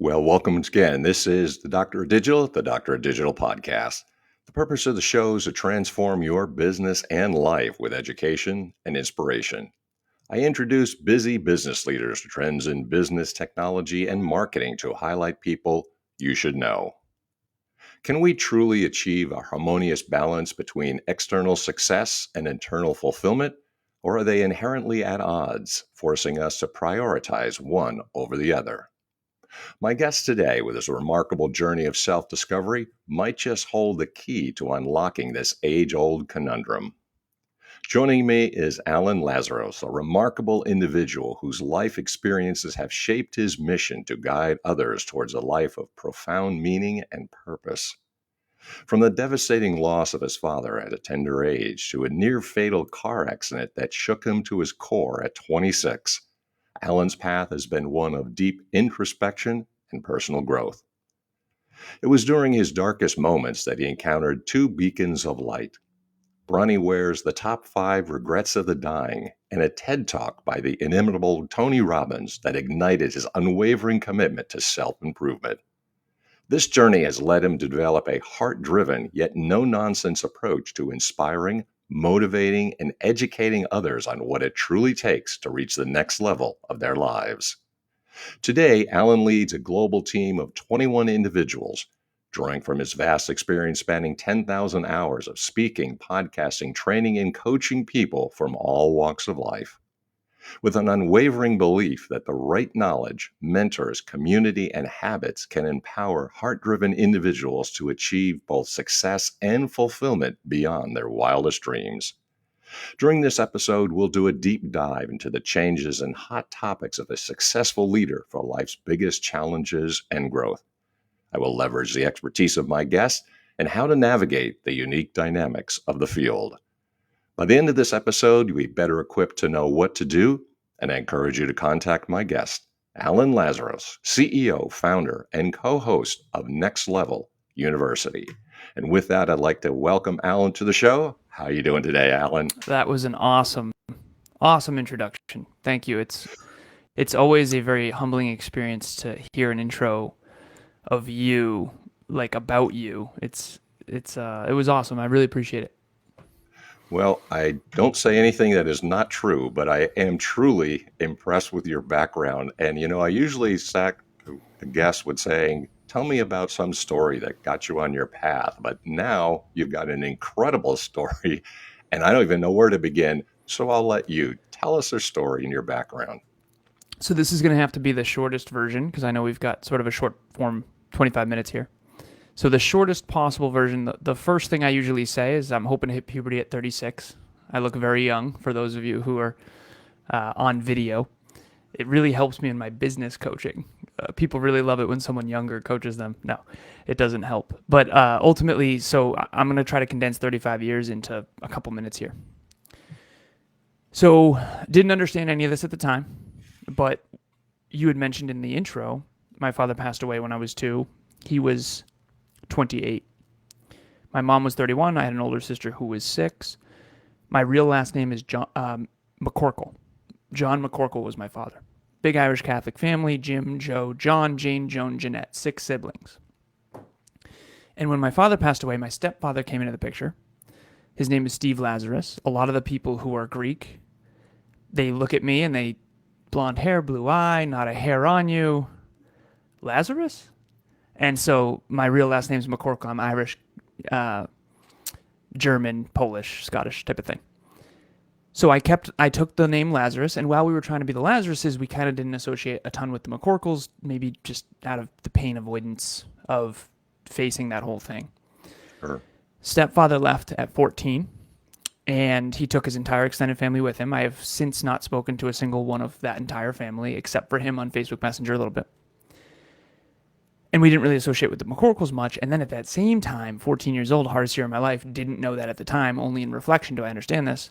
Well, welcome again. This is the Doctor of Digital, the Doctor of Digital podcast. The purpose of the show is to transform your business and life with education and inspiration. I introduce busy business leaders to trends in business, technology, and marketing to highlight people you should know. Can we truly achieve a harmonious balance between external success and internal fulfillment, or are they inherently at odds, forcing us to prioritize one over the other? My guest today, with his remarkable journey of self-discovery, might just hold the key to unlocking this age-old conundrum. Joining me is Alan Lazaros, a remarkable individual whose life experiences have shaped his mission to guide others towards a life of profound meaning and purpose. From the devastating loss of his father at a tender age to a near-fatal car accident that shook him to his core at 26, Alan's path has been one of deep introspection and personal growth. It was during his darkest moments that he encountered two beacons of light: Bronnie Ware's The Top 5 Regrets of the Dying and a TED Talk by the inimitable Tony Robbins that ignited his unwavering commitment to self-improvement. This journey has led him to develop a heart-driven yet no-nonsense approach to inspiring, motivating, and educating others on what it truly takes to reach the next level of their lives. Today, Alan leads a global team of 21 individuals, drawing from his vast experience spanning 10,000 hours of speaking, podcasting, training, and coaching people from all walks of life. With an unwavering belief that the right knowledge, mentors, community, and habits can empower heart-driven individuals to achieve both success and fulfillment beyond their wildest dreams. During this episode, we'll do a deep dive into the changes and hot topics of a successful leader for life's biggest challenges and growth. I will leverage the expertise of my guest and how to navigate the unique dynamics of the field. By the end of this episode, you'll be better equipped to know what to do, and I encourage you to contact my guest, Alan Lazaros, CEO, founder, and co-host of Next Level University. And with that, I'd like to welcome Alan to the show. How are you doing today, Alan? That was an awesome introduction. Thank you. It's always a very humbling experience to hear an intro of you, like about you. It was awesome. I really appreciate it. Well, I don't say anything that is not true, but I am truly impressed with your background. And, I usually sack a guest with saying, tell me about some story that got you on your path. But now you've got an incredible story, and I don't even know where to begin. So I'll let you tell us your story and your background. So this is going to have to be the shortest version because I know we've got sort of a short form, 25 minutes here. So the shortest possible version, the first thing I usually say is I'm hoping to hit puberty at 36. I look very young for those of you who are on video. It really helps me in my business coaching. People really love it when someone younger coaches them. No, it doesn't help. But ultimately, so I'm going to try to condense 35 years into a couple minutes here. So didn't understand any of this at the time, but you had mentioned in the intro, my father passed away when I was 2. He was 28. My mom was 31. I had an older sister who was 6. My real last name is John McCorkle. John McCorkle was my father. Big Irish Catholic family: Jim, Joe, John, Jane, Joan, Jeanette. 6 siblings. And when my father passed away, my stepfather came into the picture. His name is Steve Lazaros. A lot of the people who are Greek, they look at me and they, blonde hair, blue eye, not a hair on you. Lazarus? And so my real last name is McCorkle. I'm Irish, German, Polish, Scottish type of thing. So I took the name Lazarus, and while we were trying to be the Lazaruses, we kind of didn't associate a ton with the McCorkles, maybe just out of the pain avoidance of facing that whole thing. Sure. Stepfather left at 14, and he took his entire extended family with him. I have since not spoken to a single one of that entire family, except for him on Facebook Messenger a little bit. And we didn't really associate with the McCorkles much. And then at that same time, 14 years old, hardest year of my life, didn't know that at the time. Only in reflection do I understand this.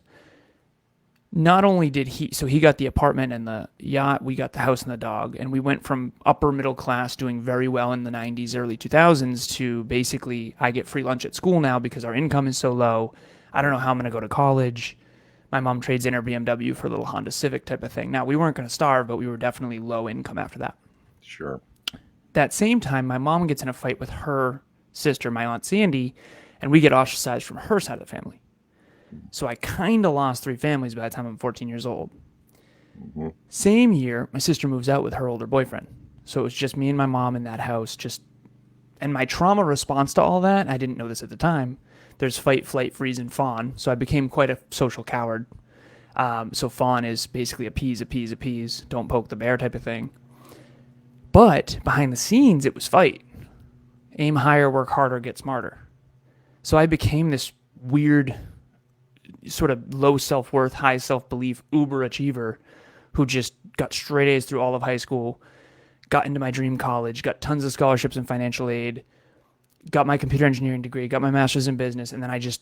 Not only did he got the apartment and the yacht, we got the house and the dog. And we went from upper middle class doing very well in the 90s, early 2000s to basically, I get free lunch at school now because our income is so low. I don't know how I'm going to go to college. My mom trades in her BMW for a little Honda Civic type of thing. Now, we weren't going to starve, but we were definitely low income after that. Sure. that same time, my mom gets in a fight with her sister, my Aunt Sandy, and we get ostracized from her side of the family. So I kind of lost 3 families by the time I'm 14 years old. Mm-hmm. Same year, my sister moves out with her older boyfriend. So it was just me and my mom in that house. And my trauma response to all that, I didn't know this at the time. There's fight, flight, freeze, and fawn. So I became quite a social coward. So fawn is basically appease, appease, appease, don't poke the bear type of thing. But behind the scenes, it was fight. Aim higher, work harder, get smarter. So I became this weird, sort of low self-worth, high self-belief, uber achiever who just got straight A's through all of high school, got into my dream college, got tons of scholarships and financial aid, got my computer engineering degree, got my master's in business, and then I just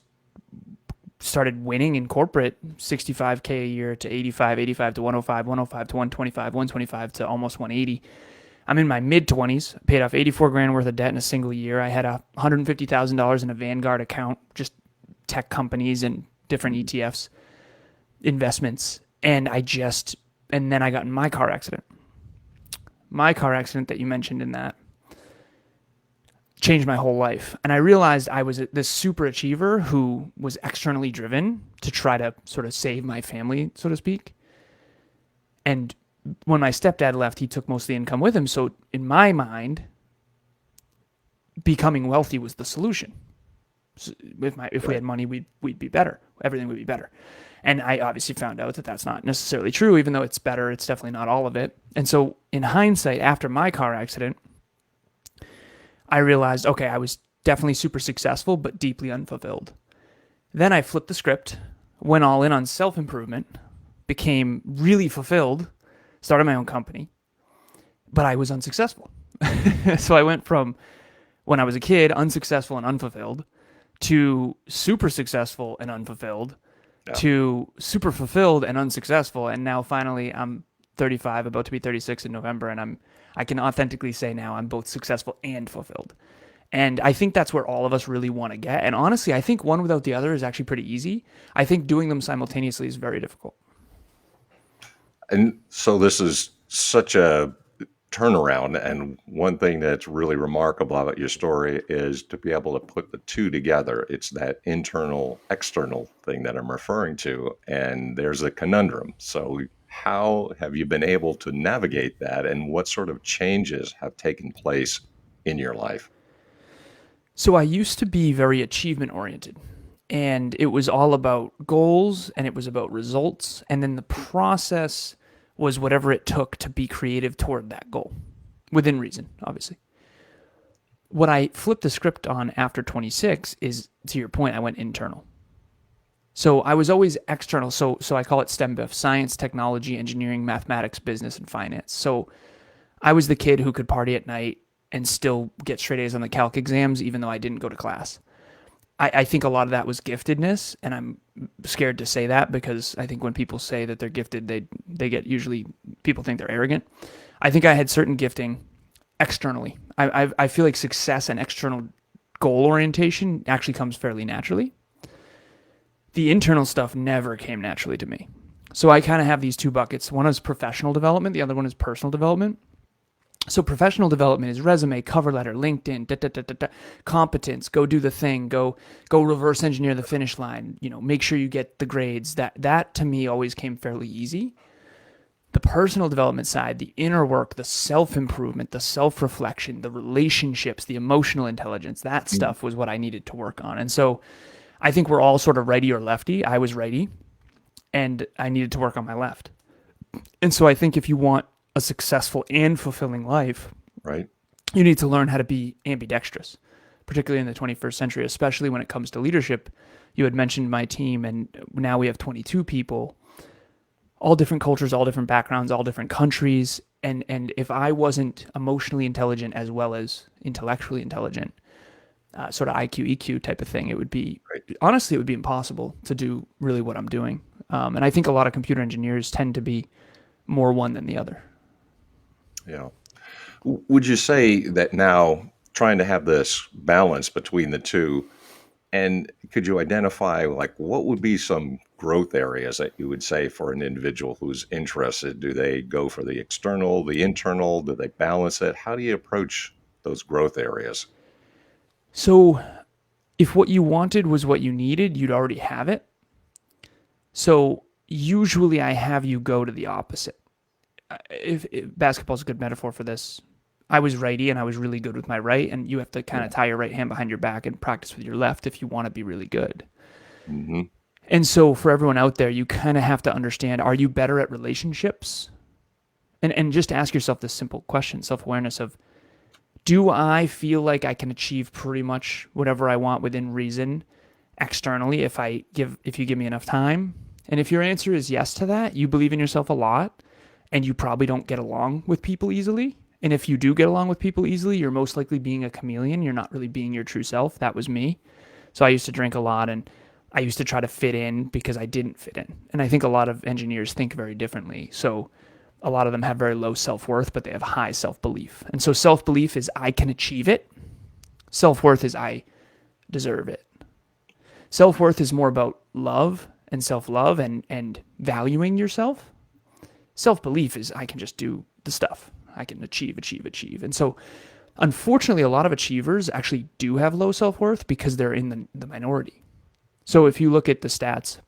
started winning in corporate, 65K a year to 85 to 105, 105 to 125, 125 to almost 180. I'm in my mid-20s, paid off 84 grand worth of debt in a single year. I had $150,000 in a Vanguard account, just tech companies and different ETFs, investments. And then I got in my car accident. My car accident that you mentioned in that changed my whole life. And I realized I was this super achiever who was externally driven to try to sort of save my family, so to speak. And when my stepdad left, he took most of the income with him. So in my mind, becoming wealthy was the solution. So if we had money, we'd be better. Everything would be better. And I obviously found out that that's not necessarily true. Even though it's better, it's definitely not all of it. And so in hindsight, after my car accident, I realized, okay, I was definitely super successful, but deeply unfulfilled. Then I flipped the script, went all in on self-improvement, became really fulfilled, started my own company, but I was unsuccessful. So I went from, when I was a kid, unsuccessful and unfulfilled, to super successful and unfulfilled, to super fulfilled and unsuccessful. And now finally I'm 35, about to be 36 in November, and I can authentically say now I'm both successful and fulfilled. And I think that's where all of us really want to get. And honestly, I think one without the other is actually pretty easy. I think doing them simultaneously is very difficult. And so this is such a turnaround. And one thing that's really remarkable about your story is to be able to put the two together. It's that internal, external thing that I'm referring to. And there's a conundrum. So how have you been able to navigate that, and what sort of changes have taken place in your life? So I used to be very achievement oriented, and it was all about goals and it was about results. And then the process was whatever it took to be creative toward that goal, within reason, obviously. What I flipped the script on after 26 is, to your point, I went internal. So I was always external. So I call it STEMBIF: science, technology, engineering, mathematics, business, and finance. So I was the kid who could party at night and still get straight A's on the calc exams, even though I didn't go to class. I think a lot of that was giftedness, and I'm scared to say that because I think when people say that they're gifted, they get, usually people think they're arrogant. I think I had certain gifting externally. I feel like success and external goal orientation actually comes fairly naturally. The internal stuff never came naturally to me. So I kind of have these two buckets. One is professional development. The other one is personal development. So professional development is resume, cover letter, LinkedIn, competence, go do the thing, go reverse engineer the finish line, make sure you get the grades. That to me always came fairly easy. The personal development side, the inner work, the self-improvement, the self-reflection, the relationships, the emotional intelligence, that stuff was what I needed to work on. And so I think we're all sort of righty or lefty. I was righty, and I needed to work on my left. And so I think if you want a successful and fulfilling life, right, you need to learn how to be ambidextrous, particularly in the 21st century, especially when it comes to leadership. You had mentioned my team, and now we have 22 people, all different cultures, all different backgrounds, all different countries. And if I wasn't emotionally intelligent as well as intellectually intelligent, sort of IQ, EQ type of thing, it would be, honestly, it would be impossible to do really what I'm doing. And I think a lot of computer engineers tend to be more one than the other. Yeah. Would you say that now trying to have this balance between the two, and could you identify like what would be some growth areas that you would say for an individual who's interested? Do they go for the external, the internal? Do they balance it? How do you approach those growth areas? So if what you wanted was what you needed, you'd already have it. So usually I have you go to the opposite. If basketball's a good metaphor for this. I was righty and I was really good with my right, and you have to kind of tie your right hand behind your back and practice with your left if you want to be really good. Mm-hmm. And so for everyone out there, you kind of have to understand, are you better at relationships? And just ask yourself this simple question, self-awareness of, do I feel like I can achieve pretty much whatever I want within reason externally if you give me enough time? And if your answer is yes to that, you believe in yourself a lot, and you probably don't get along with people easily. And if you do get along with people easily, you're most likely being a chameleon. You're not really being your true self. That was me. So I used to drink a lot, and I used to try to fit in because I didn't fit in. And I think a lot of engineers think very differently. So a lot of them have very low self-worth, but they have high self-belief. And so self-belief is I can achieve it. Self-worth is I deserve it. Self-worth is more about love and self-love and valuing yourself. Self-belief is I can just do the stuff. I can achieve. And so, unfortunately, a lot of achievers actually do have low self-worth because they're in the minority. So if you look at the stats,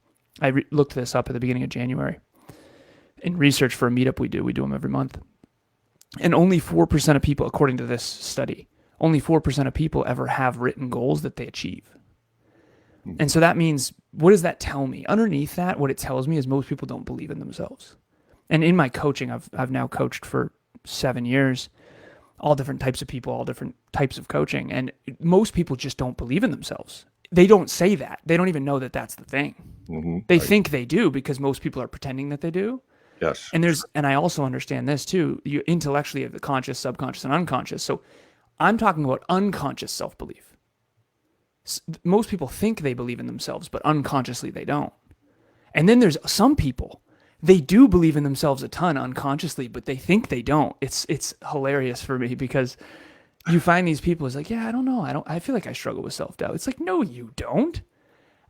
I looked this up at the beginning of January. In research for a meetup we do them every month. And only 4% of people, according to this study, only 4% of people ever have written goals that they achieve. And so that means, what does that tell me? Underneath that, what it tells me is most people don't believe in themselves. And in my coaching, I've now coached for 7 years, all different types of people, all different types of coaching. And most people just don't believe in themselves. They don't say that. They don't even know that that's the thing. Mm-hmm. They think they do because most people are pretending that they do. Yes. And I also understand this too. You intellectually have the conscious, subconscious, and unconscious. So I'm talking about unconscious self-belief. Most people think they believe in themselves, but unconsciously they don't. And then there's some people, they do believe in themselves a ton unconsciously, but they think they don't. It's hilarious for me because you find these people is like, yeah, I don't know. I feel like I struggle with self-doubt. It's like, no, you don't.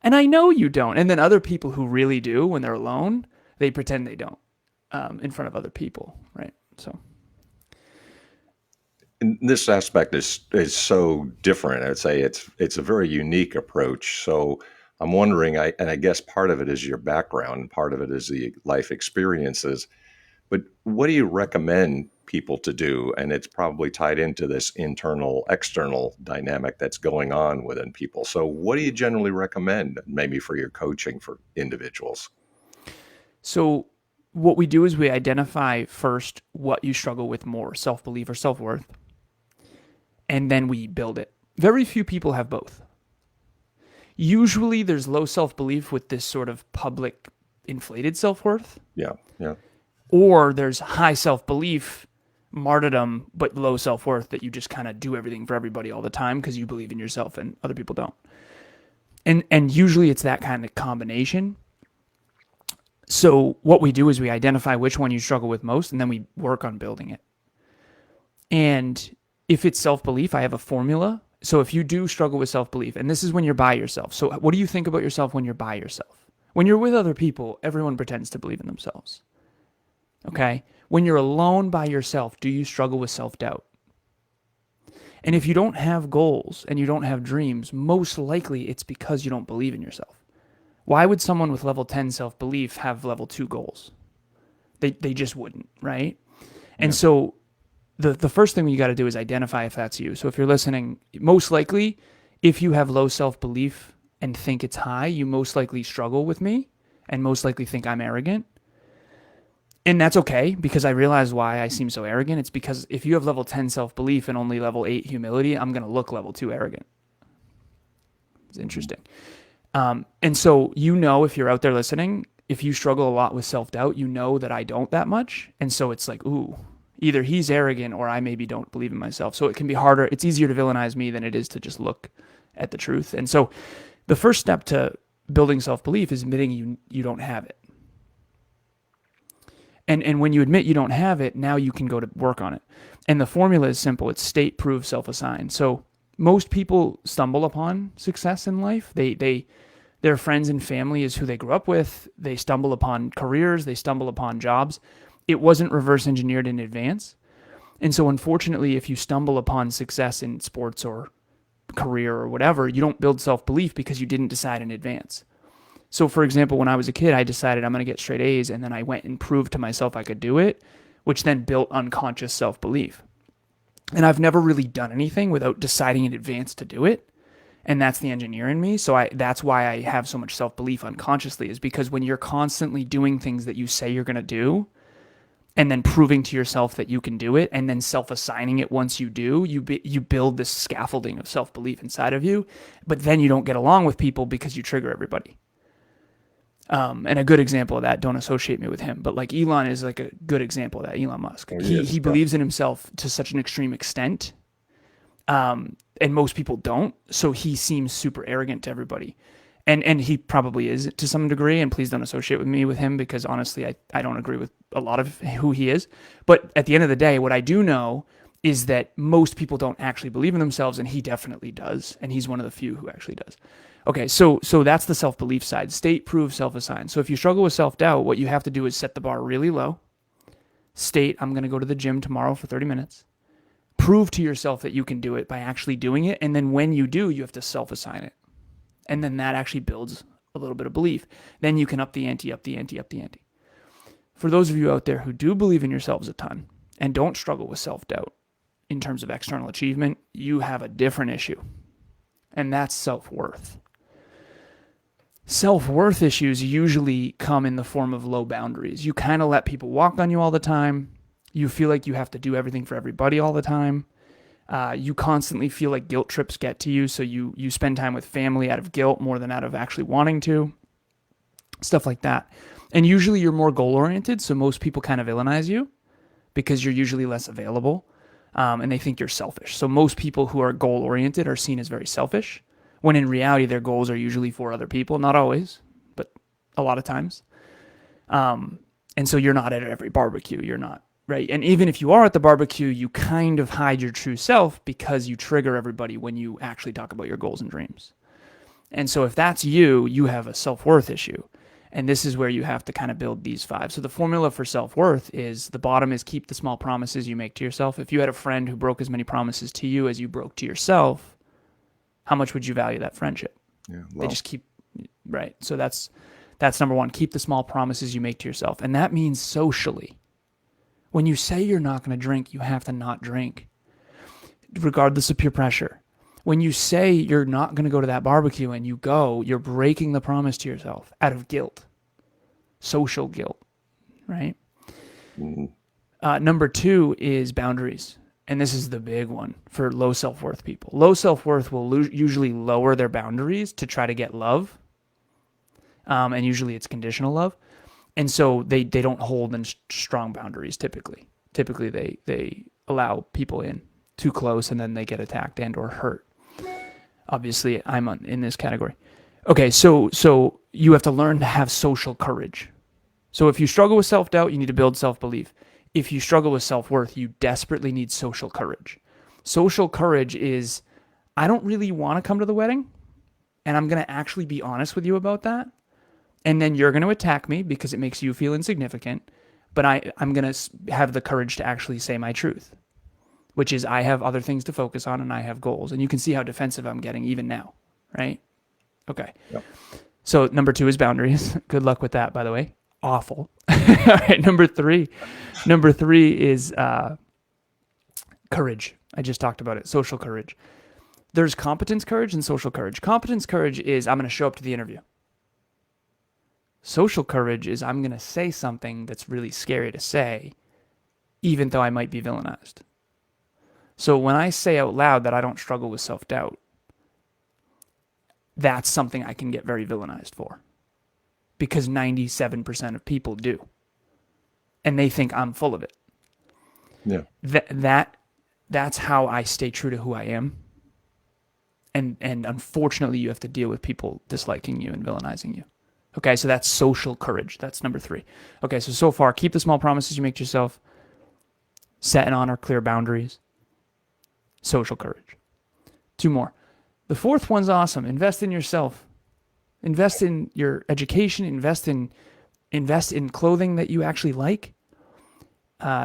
And I know you don't. And then other people who really do, when they're alone, they pretend they don't in front of other people, right? So. And this aspect is so different. I'd say it's a very unique approach. So I'm wondering, and I guess part of it is your background, part of it is the life experiences, but what do you recommend people to do? And it's probably tied into this internal, external dynamic that's going on within people. So what do you generally recommend, maybe for your coaching for individuals? So what we do is we identify first what you struggle with more, self-belief or self-worth, and then we build it. Very few people have both. Usually there's low self-belief with this sort of public inflated self-worth. Yeah. Or there's high self-belief, martyrdom, but low self-worth that you just kind of do everything for everybody all the time because you believe in yourself and other people don't. And usually it's that kind of combination. So what we do is we identify which one you struggle with most, and then we work on building it. And if it's self-belief, I have a formula. So if you do struggle with self-belief, and this is when you're by yourself. So what do you think about yourself when you're by yourself? When you're with other people, everyone pretends to believe in themselves. Okay? When you're alone by yourself, do you struggle with self-doubt? And if you don't have goals and you don't have dreams, most likely it's because you don't believe in yourself. Why would someone with level 10 self-belief have level 2 goals? They just wouldn't, right? And so the first thing you got to do is identify if that's you. So if you're listening, most likely, if you have low self-belief and think it's high, you most likely struggle with me and most likely think I'm arrogant. And that's okay, because I realize why I seem so arrogant. It's because if you have level 10 self-belief and only level 8 humility, I'm going to look level 2 arrogant. It's interesting. And so, if you're out there listening, if you struggle a lot with self-doubt, you know that I don't that much. And so it's like, ooh, either he's arrogant or I maybe don't believe in myself. So it can be harder. It's easier to villainize me than it is to just look at the truth. And so the first step to building self-belief is admitting you don't have it. And when you admit you don't have it, now you can go to work on it. And the formula is simple. It's state, prove, self-assign. So most people stumble upon success in life. They Their friends and family is who they grew up with. They stumble upon careers. They stumble upon jobs. It wasn't reverse engineered in advance. And so unfortunately, if you stumble upon success in sports or career or whatever, you don't build self-belief because you didn't decide in advance. So for example, when I was a kid, I decided I'm going to get straight A's, and then I went and proved to myself I could do it, which then built unconscious self-belief. And I've never really done anything without deciding in advance to do it. And that's the engineer in me. So that's why I have so much self-belief unconsciously, is because when you're constantly doing things that you say you're going to do, and then proving to yourself that you can do it, and then self-assigning it once you do, you build this scaffolding of self-belief inside of you, but then you don't get along with people because you trigger everybody. And a good example of that, don't associate me with him, but like Elon is like a good example of that, Elon Musk. He believes in himself to such an extreme extent, and most people don't, so he seems super arrogant to everybody. And he probably is to some degree, and please don't associate me with him, because honestly, I don't agree with a lot of who he is. But at the end of the day, what I do know is that most people don't actually believe in themselves, and he definitely does, and he's one of the few who actually does. Okay, so that's the self-belief side. State, prove, self-assign. So if you struggle with self-doubt, what you have to do is set the bar really low. State, I'm going to go to the gym tomorrow for 30 minutes. Prove to yourself that you can do it by actually doing it, and then when you do, you have to self-assign it. And then that actually builds a little bit of belief. Then you can up the ante, up the ante, up the ante. For those of you out there who do believe in yourselves a ton and don't struggle with self-doubt in terms of external achievement, you have a different issue. And that's self-worth. Self-worth issues usually come in the form of low boundaries. You kind of let people walk on you all the time. You feel like you have to do everything for everybody all the time. You constantly feel like guilt trips get to you, so you spend time with family out of guilt more than out of actually wanting to. Stuff like that. And usually you're more goal-oriented, so most people kind of villainize you because you're usually less available, and they think you're selfish. So most people who are goal-oriented are seen as very selfish, when in reality their goals are usually for other people. Not always, but a lot of times. And so you're not at every barbecue. You're not. Right. And even if you are at the barbecue, you kind of hide your true self because you trigger everybody when you actually talk about your goals and dreams. And so if that's you, you have a self-worth issue. And this is where you have to kind of build these 5. So the formula for self-worth is, the bottom is keep the small promises you make to yourself. If you had a friend who broke as many promises to you as you broke to yourself, how much would you value that friendship? Yeah, well. They just keep, right. So that's number 1. Keep the small promises you make to yourself. And that means socially. When you say you're not going to drink, you have to not drink, regardless of peer pressure. When you say you're not going to go to that barbecue and you go, you're breaking the promise to yourself out of guilt, social guilt, right? Mm-hmm. Number 2 is boundaries. And this is the big one for low self-worth people. Low self-worth will usually lower their boundaries to try to get love. And usually it's conditional love. And so they don't hold in strong boundaries typically. Typically they allow people in too close, and then they get attacked and or hurt. Obviously, I'm in this category. Okay, so you have to learn to have social courage. So if you struggle with self-doubt, you need to build self-belief. If you struggle with self-worth, you desperately need social courage. Social courage is, I don't really want to come to the wedding, and I'm going to actually be honest with you about that. And then you're going to attack me because it makes you feel insignificant. But I'm going to have the courage to actually say my truth, which is I have other things to focus on and I have goals. And you can see how defensive I'm getting even now, right? Okay. Yep. So number 2 is boundaries. Good luck with that, by the way. Awful. All right. Number three is courage. I just talked about it. Social courage. There's competence courage and social courage. Competence courage is I'm going to show up to the interview. Social courage is I'm going to say something that's really scary to say, even though I might be villainized. So when I say out loud that I don't struggle with self-doubt, that's something I can get very villainized for. Because 97% of people do. And they think I'm full of it. Yeah. That's how I stay true to who I am. And unfortunately, you have to deal with people disliking you and villainizing you. Okay, so that's social courage. That's number 3. Okay, so far, keep the small promises you make to yourself. Set and honor clear boundaries. Social courage. 2 more. The 4th one's awesome. Invest in yourself. Invest in your education. Invest in clothing that you actually like.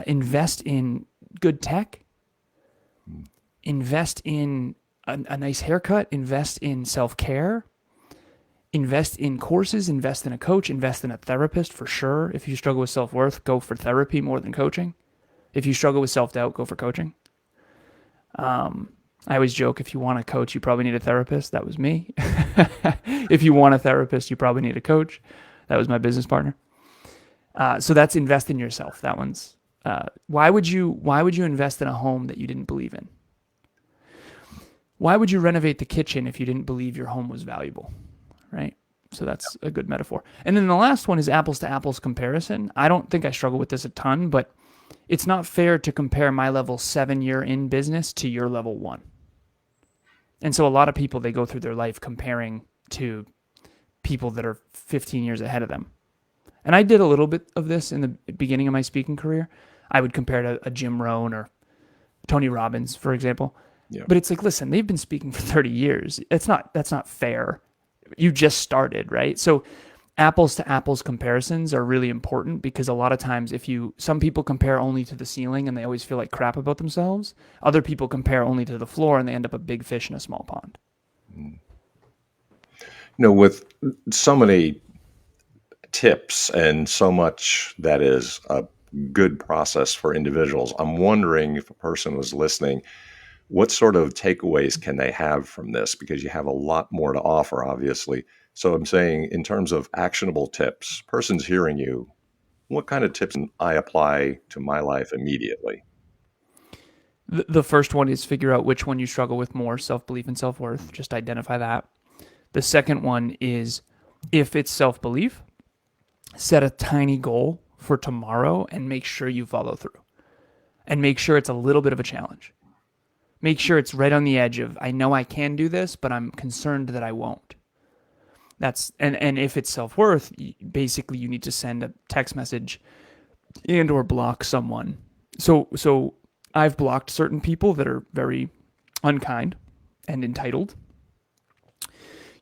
Invest in good tech. Invest in a nice haircut. Invest in self-care. Invest in courses. Invest in a coach. Invest in a therapist for sure. If you struggle with self-worth, go for therapy more than coaching. If you struggle with self-doubt, go for coaching. I always joke, if you want a coach, you probably need a therapist. That was me. If you want a therapist, you probably need a coach. That was my business partner. So that's invest in yourself. That one's, why would you invest in a home that you didn't believe in? Why would you renovate the kitchen if you didn't believe your home was valuable? Right? So that's a good metaphor. And then the last one is apples to apples comparison. I don't think I struggle with this a ton, but it's not fair to compare my level 7-year in business to your level 1. And so a lot of people, they go through their life comparing to people that are 15 years ahead of them. And I did a little bit of this in the beginning of my speaking career. I would compare to a Jim Rohn or Tony Robbins, for example. Yeah. But it's like, listen, they've been speaking for 30 years. That's not fair. You just started, right? So apples to apples comparisons are really important, because a lot of times some people compare only to the ceiling and they always feel like crap about themselves. Other people compare only to the floor and they end up a big fish in a small pond. With so many tips and so much that is a good process for individuals, I'm wondering if a person was listening, what sort of takeaways can they have from this? Because you have a lot more to offer, obviously. So I'm saying, in terms of actionable tips, person's hearing you, what kind of tips can I apply to my life immediately? The first one is figure out which one you struggle with more, self-belief and self-worth. Just identify that. The second one is, if it's self-belief, set a tiny goal for tomorrow and make sure you follow through. And make sure it's a little bit of a challenge. Make sure it's right on the edge of, I know I can do this, but I'm concerned that I won't. And if it's self-worth, basically you need to send a text message and or block someone. So I've blocked certain people that are very unkind and entitled.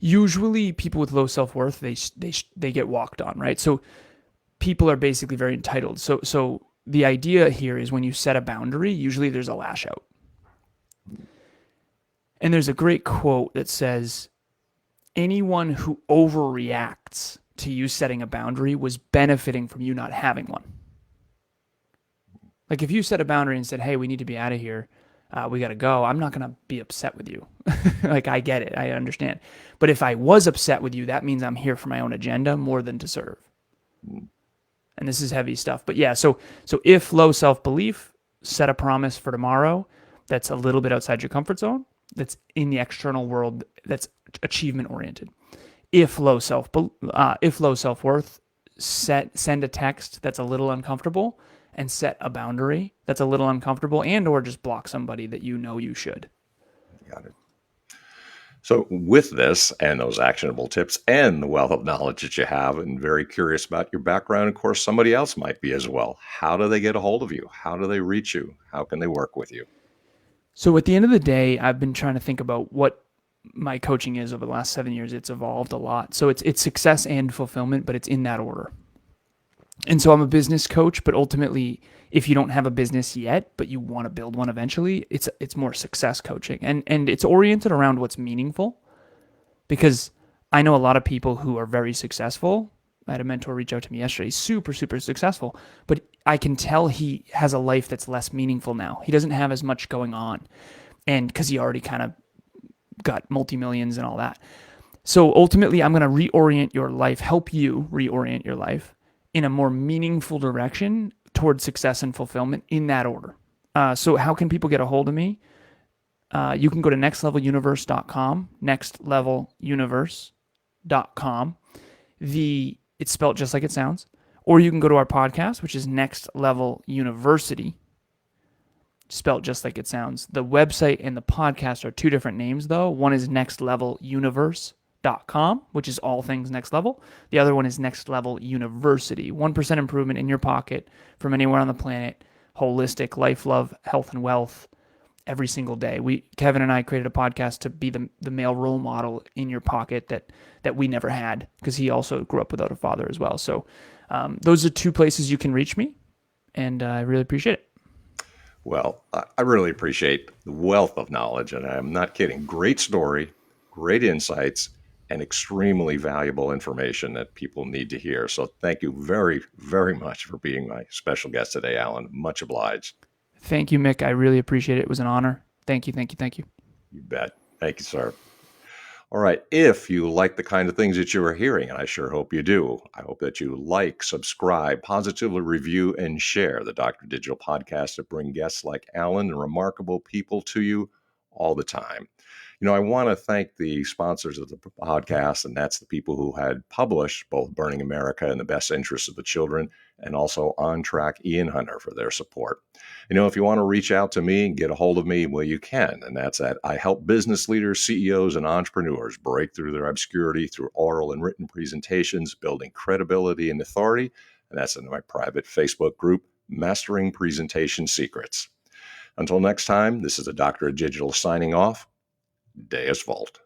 Usually people with low self-worth, they get walked on, right? So people are basically very entitled. So the idea here is, when you set a boundary, usually there's a lash out. And there's a great quote that says, anyone who overreacts to you setting a boundary was benefiting from you not having one. Like, if you set a boundary and said, hey, we need to be out of here, we got to go, I'm not going to be upset with you. Like, I get it. I understand. But if I was upset with you, that means I'm here for my own agenda more than to serve. And this is heavy stuff. But yeah, so if low self-belief, set a promise for tomorrow that's a little bit outside your comfort zone, that's in the external world, that's achievement oriented. If low self-worth, send a text that's a little uncomfortable, and set a boundary that's a little uncomfortable, and or just block somebody that you know you should. Got it. So with this and those actionable tips and the wealth of knowledge that you have, and very curious about your background, of course, somebody else might be as well. How do they get a hold of you? How do they reach you? How can they work with you? So at the end of the day, I've been trying to think about what my coaching is over the last 7 years. It's evolved a lot. So it's success and fulfillment, but it's in that order. And so I'm a business coach, but ultimately, if you don't have a business yet, but you want to build one eventually, it's more success coaching. And it's oriented around what's meaningful, because I know a lot of people who are very successful. I had a mentor reach out to me yesterday, super, super successful, but I can tell he has a life that's less meaningful now. He doesn't have as much going on, and because he already kind of got multi-millions and all that. So ultimately, I'm going to reorient your life, help you reorient your life in a more meaningful direction towards success and fulfillment, in that order. So how can people get a hold of me? You can go to nextleveluniverse.com, nextleveluniverse.com. It's spelled just like it sounds. Or you can go to our podcast, which is Next Level University, spelled just like it sounds. The website and the podcast are two different names, though. One is nextleveluniverse.com, which is all things next level. The other one is Next Level University. 1% improvement in your pocket from anywhere on the planet. Holistic life, love, health, and wealth. every single day. Kevin and I created a podcast to be the male role model in your pocket that we never had, because he also grew up without a father as well. So those are 2 places you can reach me, and I really appreciate it. Well, I really appreciate the wealth of knowledge, and I'm not kidding. Great story, great insights, and extremely valuable information that people need to hear. So thank you very, very much for being my special guest today, Alan. Much obliged. Thank you, Mick. I really appreciate it. It was an honor. Thank you, thank you, thank you. You bet. Thank you, sir. All right. If you like the kind of things that you are hearing, and I sure hope you do, I hope that you like, subscribe, positively review, and share the Dr. Digital podcast that bring guests like Alan and remarkable people to you all the time. I want to thank the sponsors of the podcast, and that's the people who had published both Burning America and the Best Interests of the Children, and also On Track Ian Hunter for their support. If you want to reach out to me and get a hold of me, well, you can. And that's at I help business leaders, CEOs, and entrepreneurs break through their obscurity through oral and written presentations, building credibility and authority. And that's in my private Facebook group, Mastering Presentation Secrets. Until next time, this is the Dr. Digital signing off. Deus Volt.